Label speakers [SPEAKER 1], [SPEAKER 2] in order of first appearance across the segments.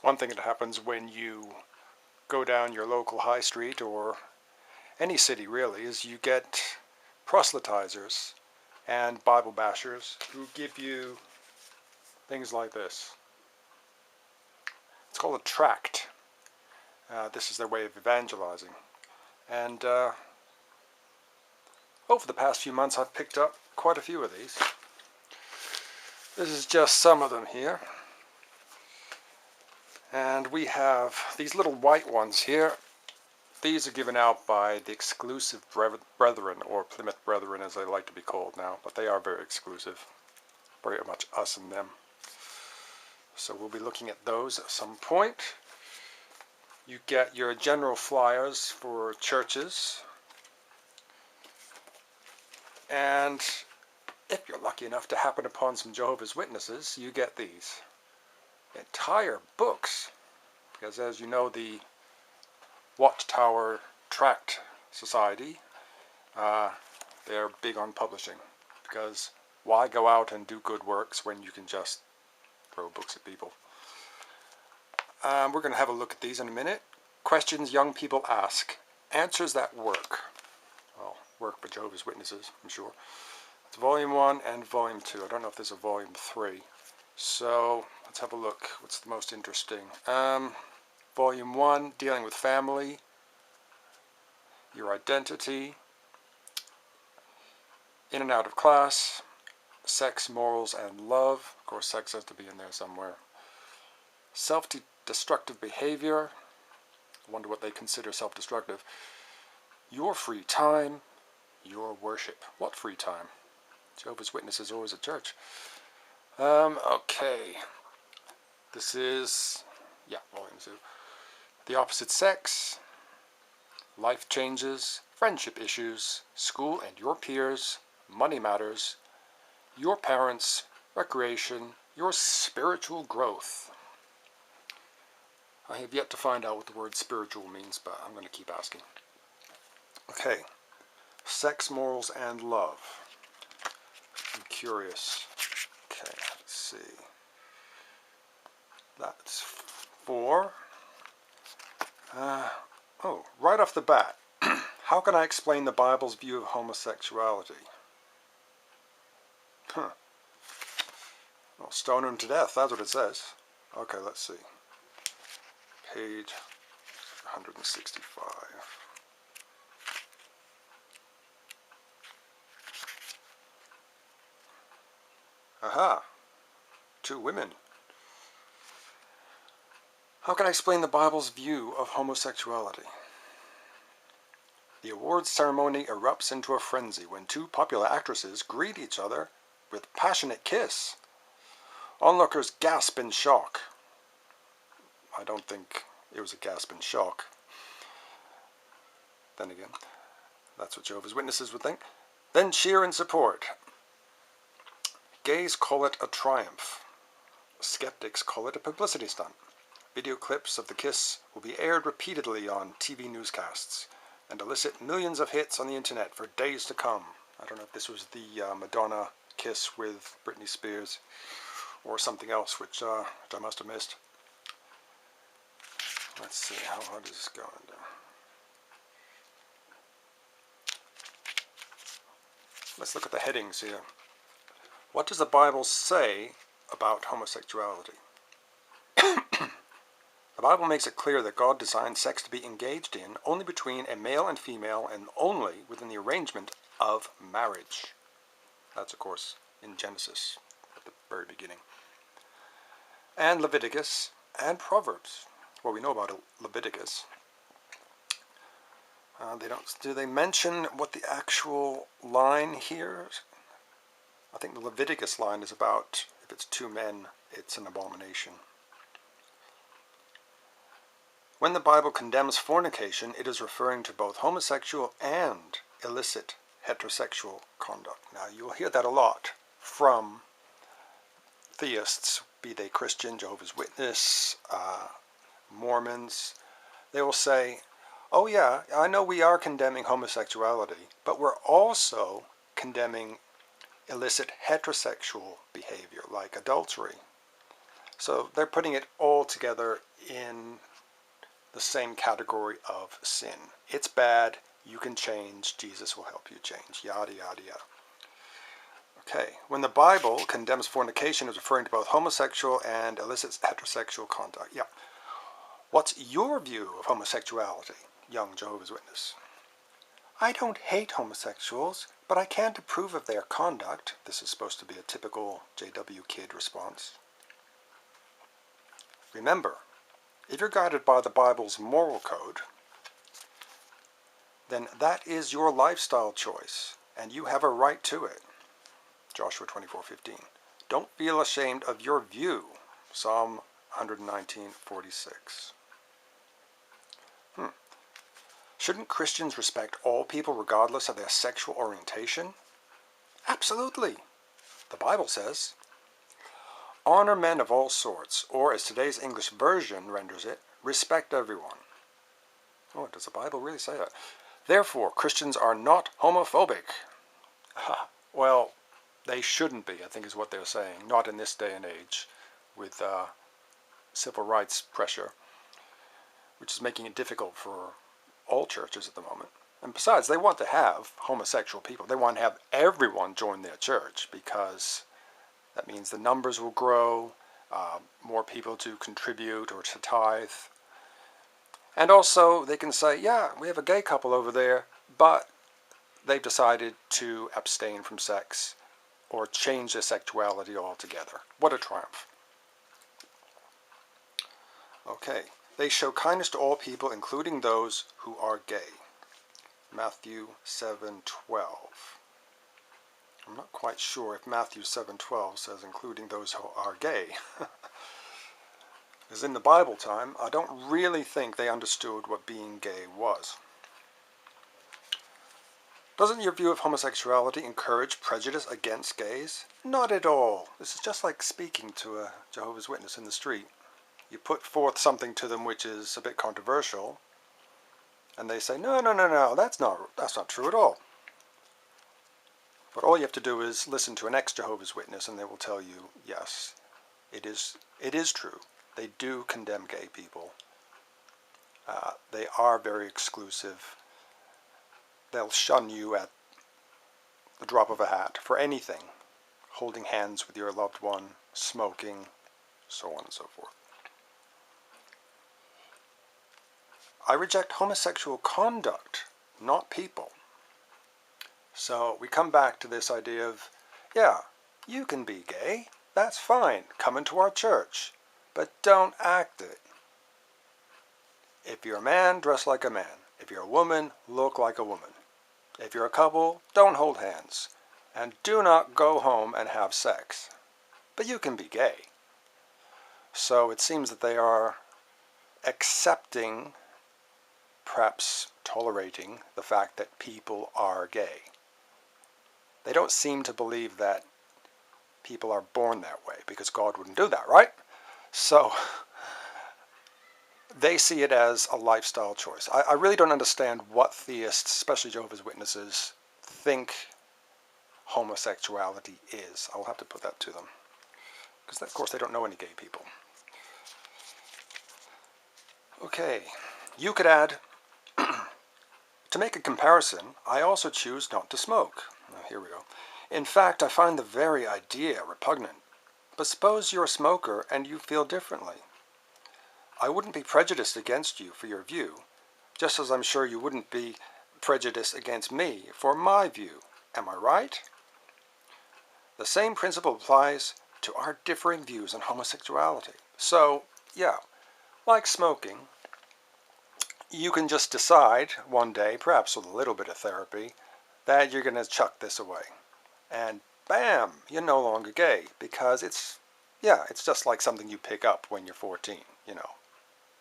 [SPEAKER 1] One thing that happens when you go down your local high street or any city really is you get proselytizers and Bible bashers who give you things like this. It's called a tract. This is their way of evangelizing. And over the past few months I've picked up quite a few of these. This is just some of them here. And we have these little white ones here. These are given out by the exclusive brethren, or Plymouth Brethren as they like to be called now, but they are very exclusive. Very much us and them. So we'll be looking at those at some point. You get your general flyers for churches. And if you're lucky enough to happen upon some Jehovah's Witnesses, you get these. Entire books. Because as you know, the Watchtower Tract Society, they're big on publishing. Because why go out and do good works when you can just throw books at people? We're going to have a look at these in a minute. Questions young people ask. Answers that work. Well, work for Jehovah's Witnesses, I'm sure. It's Volume 1 and Volume 2. I don't know if there's a Volume 3. So, let's have a look. What's the most interesting? Volume 1, dealing with family, your identity, in and out of class, sex, morals, and love. Of course, sex has to be in there somewhere. Self-destructive behavior. I wonder what they consider self-destructive. Your free time, your worship. What free time? Jehovah's Witnesses are always at church. Okay. This is, Volume 2. The opposite sex, life changes, friendship issues, school and your peers, money matters, your parents, recreation, your spiritual growth. I have yet to find out what the word spiritual means, but I'm going to keep asking. Okay. Sex, morals, and love. I'm curious. Okay, let's see. That's 4. Right off the bat, how can I explain the Bible's view of homosexuality? Well, stone him to death, that's what it says. Okay, let's see. Page 165. Aha! 2 women. How can I explain the Bible's view of homosexuality? The awards ceremony erupts into a frenzy when 2 popular actresses greet each other with a passionate kiss. Onlookers gasp in shock. I don't think it was a gasp in shock. Then again, that's what Jehovah's Witnesses would think. Then cheer in support. Gays call it a triumph. Skeptics call it a publicity stunt. Video clips of the kiss will be aired repeatedly on TV newscasts and elicit millions of hits on the internet for days to come. I don't know if this was the Madonna kiss with Britney Spears or something else which I must have missed. Let's see, how hard is this going down? Let's look at the headings here. What does the Bible say about homosexuality? The Bible makes it clear that God designed sex to be engaged in only between a male and female and only within the arrangement of marriage. That's, of course, in Genesis at the very beginning. And Leviticus and Proverbs. Well, we know about Leviticus. Do they mention what the actual line here is? I think the Leviticus line is about, if it's 2 men, it's an abomination. When the Bible condemns fornication, it is referring to both homosexual and illicit heterosexual conduct. Now, you'll hear that a lot from theists, be they Christian, Jehovah's Witness, Mormons. They will say, oh yeah, I know we are condemning homosexuality, but we're also condemning illicit heterosexual behavior like adultery. So they're putting it all together in the same category of sin. It's bad, you can change, Jesus will help you change, yada, yada, yada. Okay, when the Bible condemns fornication, it's referring to both homosexual and illicit heterosexual conduct. Yeah. What's your view of homosexuality, young Jehovah's Witness? I don't hate homosexuals, but I can't approve of their conduct. This is supposed to be a typical JW kid response. Remember, if you're guided by the Bible's moral code, then that is your lifestyle choice, and you have a right to it. Joshua 24:15. Don't feel ashamed of your view. Psalm 119:46. Shouldn't Christians respect all people regardless of their sexual orientation? Absolutely. The Bible says, honor men of all sorts, or as today's English version renders it, respect everyone. Oh, does the Bible really say that? Therefore, Christians are not homophobic. Well, they shouldn't be, I think is what they're saying. Not in this day and age with civil rights pressure, which is making it difficult for all churches at the moment. And besides, they want to have homosexual people. They want to have everyone join their church because that means the numbers will grow, more people to contribute or to tithe. And also they can say, yeah, we have a gay couple over there, but they've decided to abstain from sex or change their sexuality altogether. What a triumph. Okay. They show kindness to all people, including those who are gay. Matthew 7:12. I'm not quite sure if Matthew 7:12 says including those who are gay. Because in the Bible time, I don't really think they understood what being gay was. Doesn't your view of homosexuality encourage prejudice against gays? Not at all. This is just like speaking to a Jehovah's Witness in the street. You put forth something to them which is a bit controversial, and they say, no, that's not true at all. But all you have to do is listen to an ex-Jehovah's Witness, and they will tell you, yes, it is true. They do condemn gay people. They are very exclusive. They'll shun you at the drop of a hat for anything. Holding hands with your loved one, smoking, so on and so forth. I reject homosexual conduct, not people. So we come back to this idea of, yeah, you can be gay. That's fine. Come into our church. But don't act it. If you're a man, dress like a man. If you're a woman, look like a woman. If you're a couple, don't hold hands. And do not go home and have sex. But you can be gay. So it seems that they are accepting, perhaps tolerating, the fact that people are gay. They don't seem to believe that people are born that way, because God wouldn't do that, right? So they see it as a lifestyle choice. I really don't understand what theists, especially Jehovah's Witnesses, think homosexuality is. I'll have to put that to them, because of course they don't know any gay people. Okay, you could add, to make a comparison, I also choose not to smoke. Here we go. In fact, I find the very idea repugnant. But suppose you're a smoker and you feel differently. I wouldn't be prejudiced against you for your view, just as I'm sure you wouldn't be prejudiced against me for my view. Am I right? The same principle applies to our differing views on homosexuality. So, yeah, like smoking, you can just decide one day, perhaps with a little bit of therapy, that you're going to chuck this away. And bam, you're no longer gay, because it's just like something you pick up when you're 14,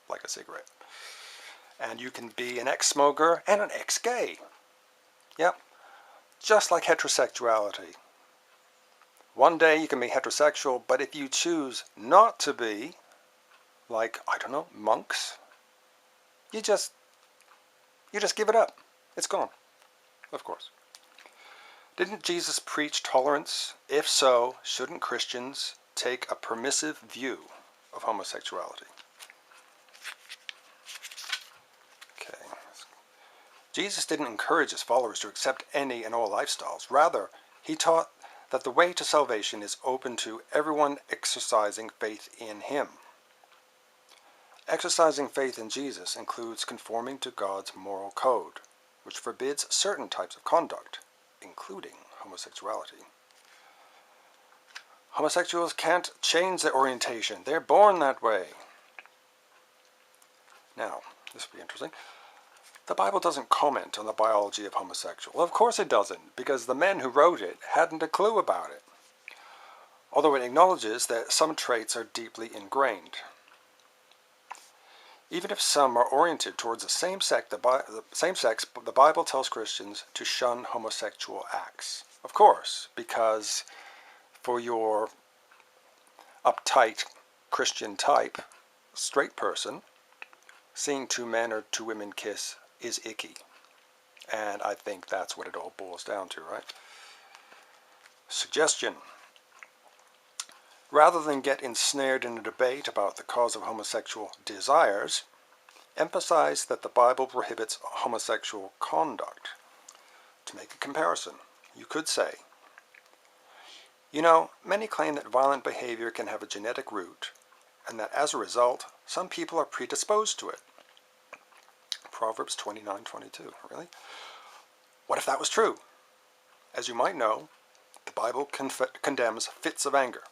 [SPEAKER 1] like a cigarette. And you can be an ex-smoker and an ex-gay. Yep, just like heterosexuality. One day you can be heterosexual, but if you choose not to be, like, I don't know, monks, you just give it up. It's gone, of course. Didn't Jesus preach tolerance? If so, shouldn't Christians take a permissive view? of homosexuality. Okay. Jesus didn't encourage his followers to accept any and all lifestyles. Rather, he taught that the way to salvation is open to everyone exercising faith in him. Exercising faith in Jesus includes conforming to God's moral code, which forbids certain types of conduct, including homosexuality. Homosexuals can't change their orientation. They're born that way. Now, this will be interesting. The Bible doesn't comment on the biology of homosexual. Well, of course it doesn't, because the men who wrote it hadn't a clue about it. Although it acknowledges that some traits are deeply ingrained. Even if some are oriented towards the same sex, the Bible tells Christians to shun homosexual acts. Of course, because for your uptight Christian type, straight person, seeing two men or two women kiss is icky. And I think that's what it all boils down to, right? Suggestion. Rather than get ensnared in a debate about the cause of homosexual desires, emphasize that the Bible prohibits homosexual conduct. To make a comparison, you could say, you know, many claim that violent behavior can have a genetic root, and that as a result, some people are predisposed to it. Proverbs 29:22. Really? What if that was true? As you might know, the Bible condemns fits of anger.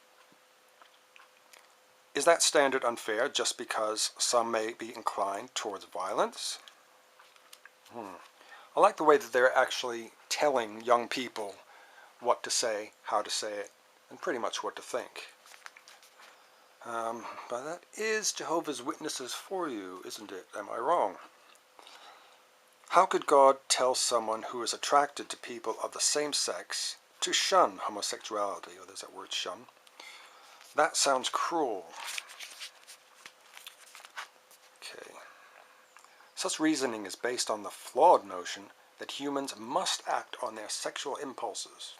[SPEAKER 1] Is that standard unfair just because some may be inclined towards violence? I like the way that they're actually telling young people what to say, how to say it, and pretty much what to think. But that is Jehovah's Witnesses for you, isn't it? Am I wrong? How could God tell someone who is attracted to people of the same sex to shun homosexuality? Oh, there's that word shun. That sounds cruel. Okay. Such reasoning is based on the flawed notion that humans must act on their sexual impulses.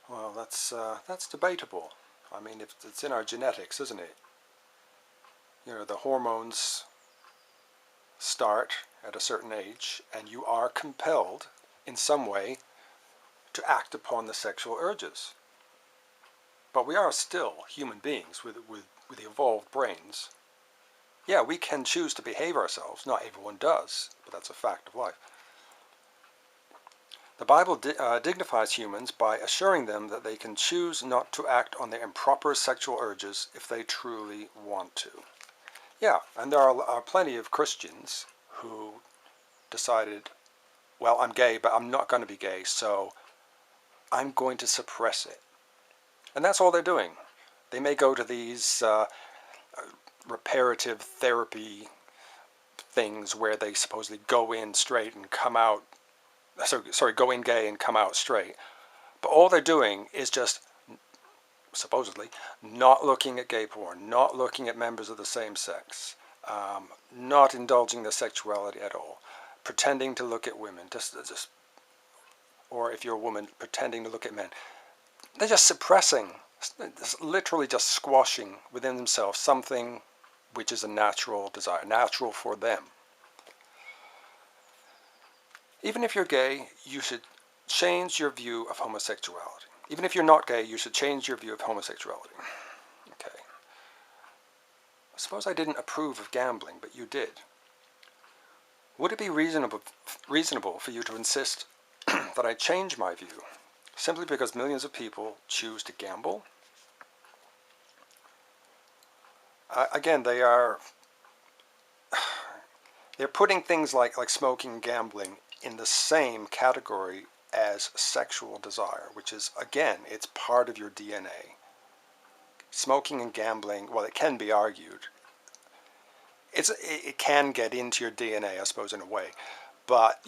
[SPEAKER 1] Well, that's debatable. I mean, it's in our genetics, isn't it? You know, the hormones start at a certain age, and you are compelled in some way to act upon the sexual urges. But we are still human beings with evolved brains. Yeah, we can choose to behave ourselves. Not everyone does, but that's a fact of life. The Bible dignifies humans by assuring them that they can choose not to act on their improper sexual urges if they truly want to. Yeah, and there are plenty of Christians who decided, well, I'm gay, but I'm not going to be gay, so I'm going to suppress it. And that's all they're doing. They may go to these reparative therapy things where they supposedly go in straight and come out, go in gay and come out straight. But all they're doing is just, supposedly, not looking at gay porn, not looking at members of the same sex, not indulging their sexuality at all, pretending to look at women, or if you're a woman, pretending to look at men. They're just suppressing, literally just squashing within themselves something which is a natural desire, natural for them. Even if you're gay, you should change your view of homosexuality. Even if you're not gay, you should change your view of homosexuality. Okay. Suppose I didn't approve of gambling, but you did. Would it be reasonable for you to insist that I change my view simply because millions of people choose to gamble? Again, they're putting things like smoking and gambling in the same category as sexual desire, which is, again, it's part of your DNA. Smoking and gambling, well, it can be argued. It can get into your DNA, I suppose, in a way, but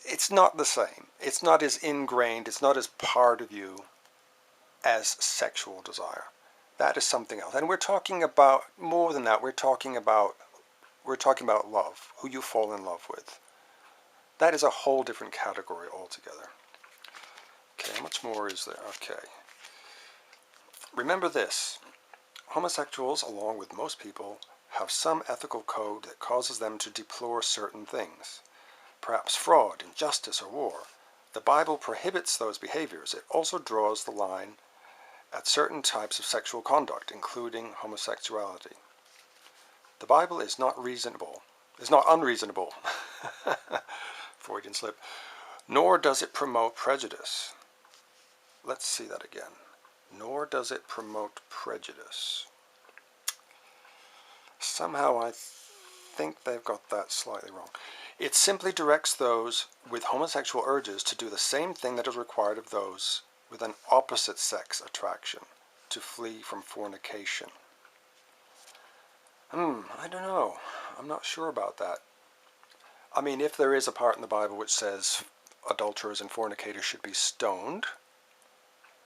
[SPEAKER 1] it's not the same. It's not as ingrained, it's not as part of you as sexual desire. That is something else. And we're talking about more than that. We're talking about love, who you fall in love with. That is a whole different category altogether. Okay, how much more is there? Okay. Remember this. Homosexuals, along with most people, have some ethical code that causes them to deplore certain things, perhaps fraud, injustice, or war. The Bible prohibits those behaviors. It also draws the line at certain types of sexual conduct, including homosexuality. The Bible is not unreasonable, Freudian slip, nor does it promote prejudice. Let's see that again. Nor does it promote prejudice. Somehow I think they've got that slightly wrong. It simply directs those with homosexual urges to do the same thing that is required of those with an opposite sex attraction, to flee from fornication. I don't know. I'm not sure about that. I mean, if there is a part in the Bible which says adulterers and fornicators should be stoned,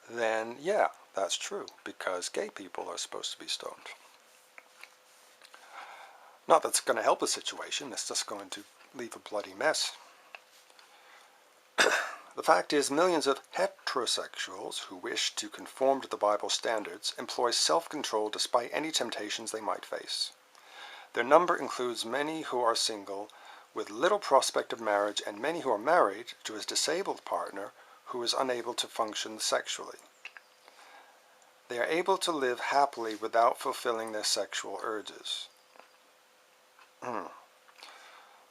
[SPEAKER 1] then yeah, that's true, because gay people are supposed to be stoned. Not that it's going to help the situation, it's just going to leave a bloody mess. The fact is, millions of heterosexuals who wish to conform to the Bible standards employ self-control despite any temptations they might face. Their number includes many who are single with little prospect of marriage and many who are married to a disabled partner who is unable to function sexually. They are able to live happily without fulfilling their sexual urges.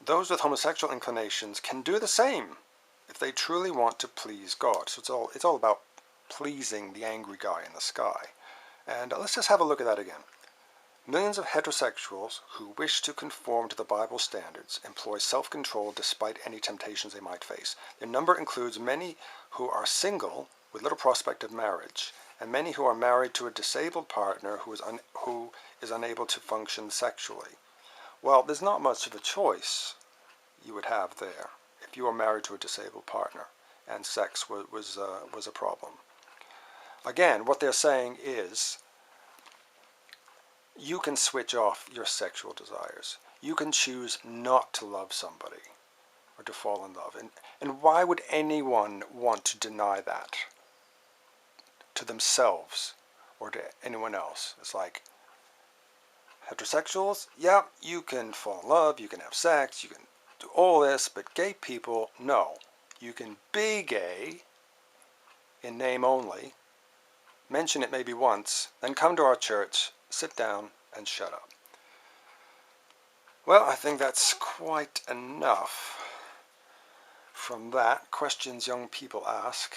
[SPEAKER 1] Those with homosexual inclinations can do the same if they truly want to please God. So it's all about pleasing the angry guy in the sky. And let's just have a look at that again. Millions of heterosexuals who wish to conform to the Bible standards employ self-control despite any temptations they might face. Their number includes many who are single with little prospect of marriage, and many who are married to a disabled partner who is unable to function sexually. Well, there's not much of a choice you would have there if you are married to a disabled partner and sex was a problem. Again, what they're saying is you can switch off your sexual desires. You can choose not to love somebody or to fall in love. And why would anyone want to deny that to themselves or to anyone else? It's like, heterosexuals, yeah, you can fall in love, you can have sex, you can do all this, but gay people, no. You can be gay in name only, mention it maybe once, then come to our church, sit down, and shut up. Well, I think that's quite enough from that. Questions young people ask.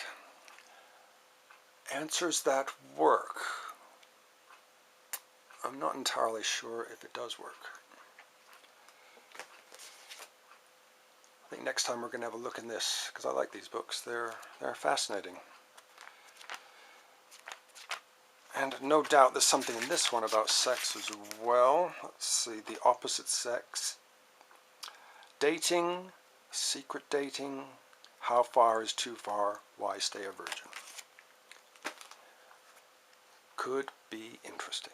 [SPEAKER 1] Answers that work. I'm not entirely sure if it does work. I think next time we're going to have a look in this, because I like these books. They're fascinating. And no doubt there's something in this one about sex as well. Let's see, the opposite sex. Dating, secret dating, how far is too far, why stay a virgin? Could be interesting.